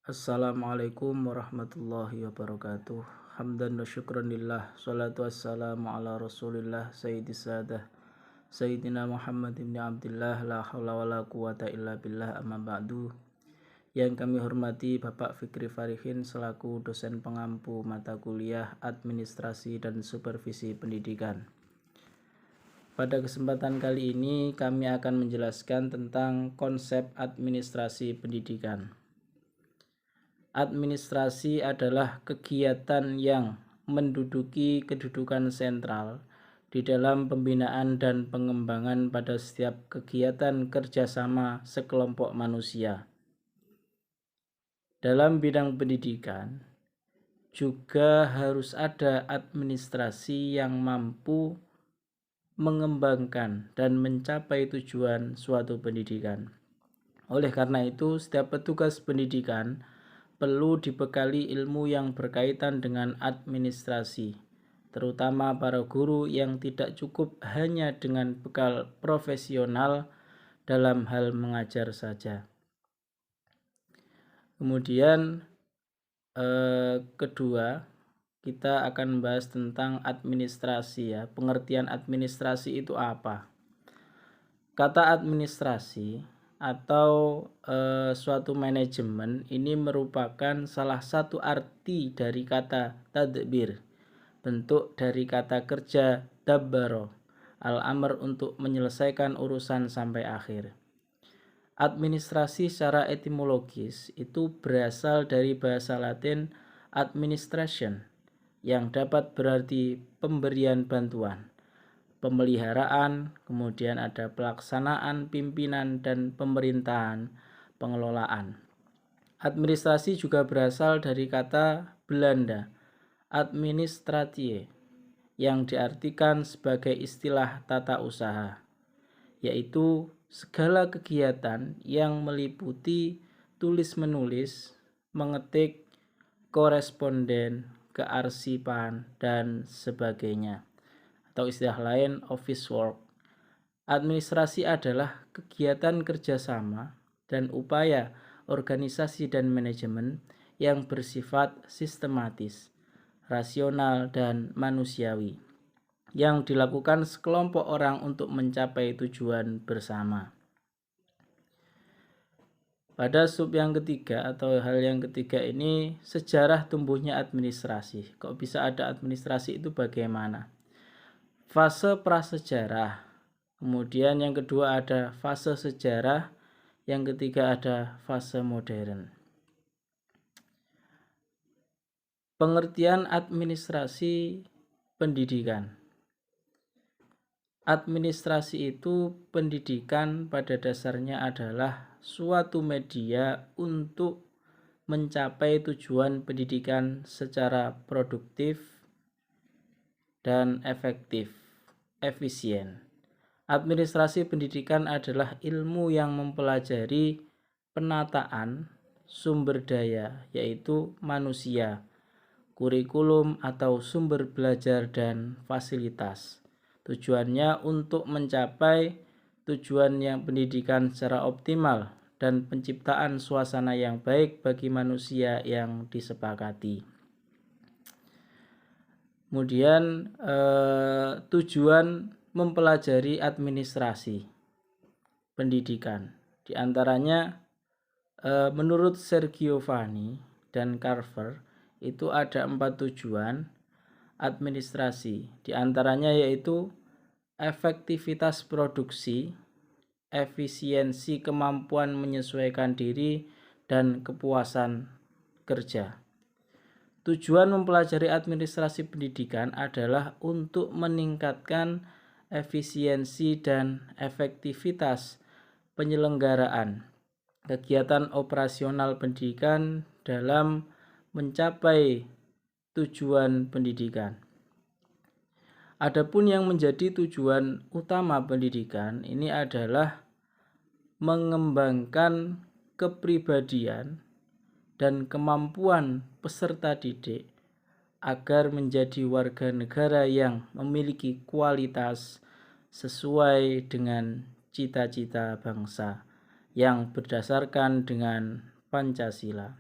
Assalamualaikum warahmatullahi wabarakatuh. Hamdan wa syukran lillah. Salatu wassalamu ala rasulillah sayyidis sadah Sayyidina Muhammad ibn Abdillah. La hawla wa la quwata illa billah, amma ba'du. Yang kami hormati Bapak Fikri Farihin selaku dosen pengampu mata kuliah Administrasi dan Supervisi Pendidikan. Pada kesempatan kali ini kami akan menjelaskan tentang konsep administrasi pendidikan. Administrasi adalah kegiatan yang menduduki kedudukan sentral di dalam pembinaan dan pengembangan pada setiap kegiatan kerjasama sekelompok manusia. Dalam bidang pendidikan, juga harus ada administrasi yang mampu mengembangkan dan mencapai tujuan suatu pendidikan. Oleh karena itu, setiap petugas pendidikan perlu dibekali ilmu yang berkaitan dengan administrasi, terutama para guru yang tidak cukup hanya dengan bekal profesional dalam hal mengajar saja. Kemudian kedua, kita akan membahas tentang administrasi ya. Pengertian administrasi itu apa? Kata administrasi atau suatu manajemen ini merupakan salah satu arti dari kata tadbir, bentuk dari kata kerja dabbaro, al-amr untuk menyelesaikan urusan sampai akhir. Administrasi secara etimologis itu berasal dari bahasa Latin administration yang dapat berarti pemberian bantuan, pemeliharaan, kemudian ada pelaksanaan, pimpinan, dan pemerintahan, pengelolaan. Administrasi juga berasal dari kata Belanda administratie yang diartikan sebagai istilah tata usaha, yaitu segala kegiatan yang meliputi tulis-menulis, mengetik, koresponden, kearsipan, dan sebagainya, atau istilah lain office work. Administrasi adalah kegiatan kerjasama dan upaya organisasi dan manajemen yang bersifat sistematis, rasional, dan manusiawi yang dilakukan sekelompok orang untuk mencapai tujuan bersama. Pada sub yang ketiga atau hal yang ketiga ini, sejarah tumbuhnya administrasi. Kok bisa ada administrasi itu bagaimana? Fase prasejarah. Kemudian yang kedua ada fase sejarah, yang ketiga ada fase modern. Pengertian administrasi pendidikan. Administrasi itu pendidikan pada dasarnya adalah suatu media untuk mencapai tujuan pendidikan secara produktif dan efektif, efisien. Administrasi pendidikan adalah ilmu yang mempelajari penataan sumber daya, yaitu manusia, kurikulum atau sumber belajar dan fasilitas. Tujuannya untuk mencapai tujuan yang pendidikan secara optimal dan penciptaan suasana yang baik bagi manusia yang disepakati. Kemudian tujuan mempelajari administrasi pendidikan. Di antaranya menurut Sergio Vani dan Carver itu ada 4 tujuan administrasi. Di antaranya yaitu efektivitas produksi, efisiensi kemampuan menyesuaikan diri, dan kepuasan kerja. Tujuan mempelajari administrasi pendidikan adalah untuk meningkatkan efisiensi dan efektivitas penyelenggaraan kegiatan operasional pendidikan dalam mencapai tujuan pendidikan. Adapun yang menjadi tujuan utama pendidikan ini adalah mengembangkan kepribadian dan kemampuan peserta didik agar menjadi warga negara yang memiliki kualitas sesuai dengan cita-cita bangsa yang berdasarkan dengan Pancasila.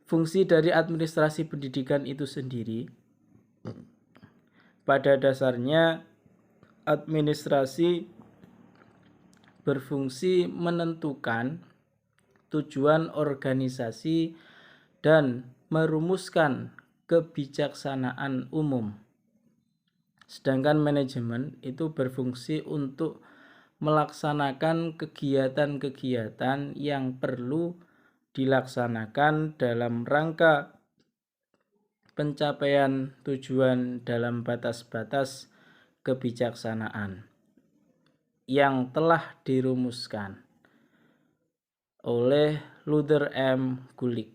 Fungsi dari administrasi pendidikan itu sendiri, pada dasarnya administrasi berfungsi menentukan tujuan organisasi dan merumuskan kebijaksanaan umum. Sedangkan manajemen itu berfungsi untuk melaksanakan kegiatan-kegiatan yang perlu dilaksanakan dalam rangka pencapaian tujuan dalam batas-batas kebijaksanaan yang telah dirumuskan oleh Luther M. Gulick,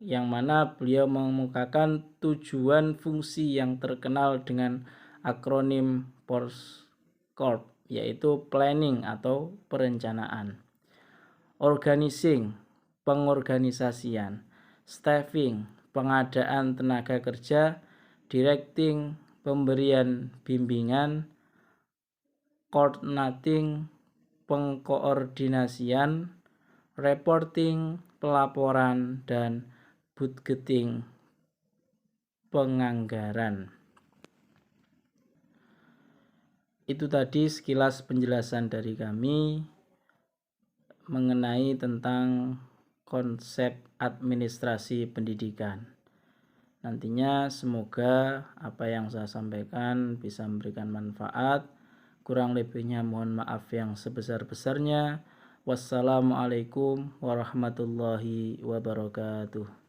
yang mana beliau mengemukakan tujuan fungsi yang terkenal dengan akronim PORSCORP, yaitu planning atau perencanaan, organizing, pengorganisasian, staffing, pengadaan tenaga kerja, directing, pemberian bimbingan, coordinating, pengkoordinasian, reporting, pelaporan, dan budgeting, penganggaran. Itu tadi sekilas penjelasan dari kami mengenai tentang konsep administrasi pendidikan. Nantinya semoga apa yang saya sampaikan bisa memberikan manfaat. Kurang lebihnya mohon maaf yang sebesar-besarnya. Wassalamualaikum warahmatullahi wabarakatuh.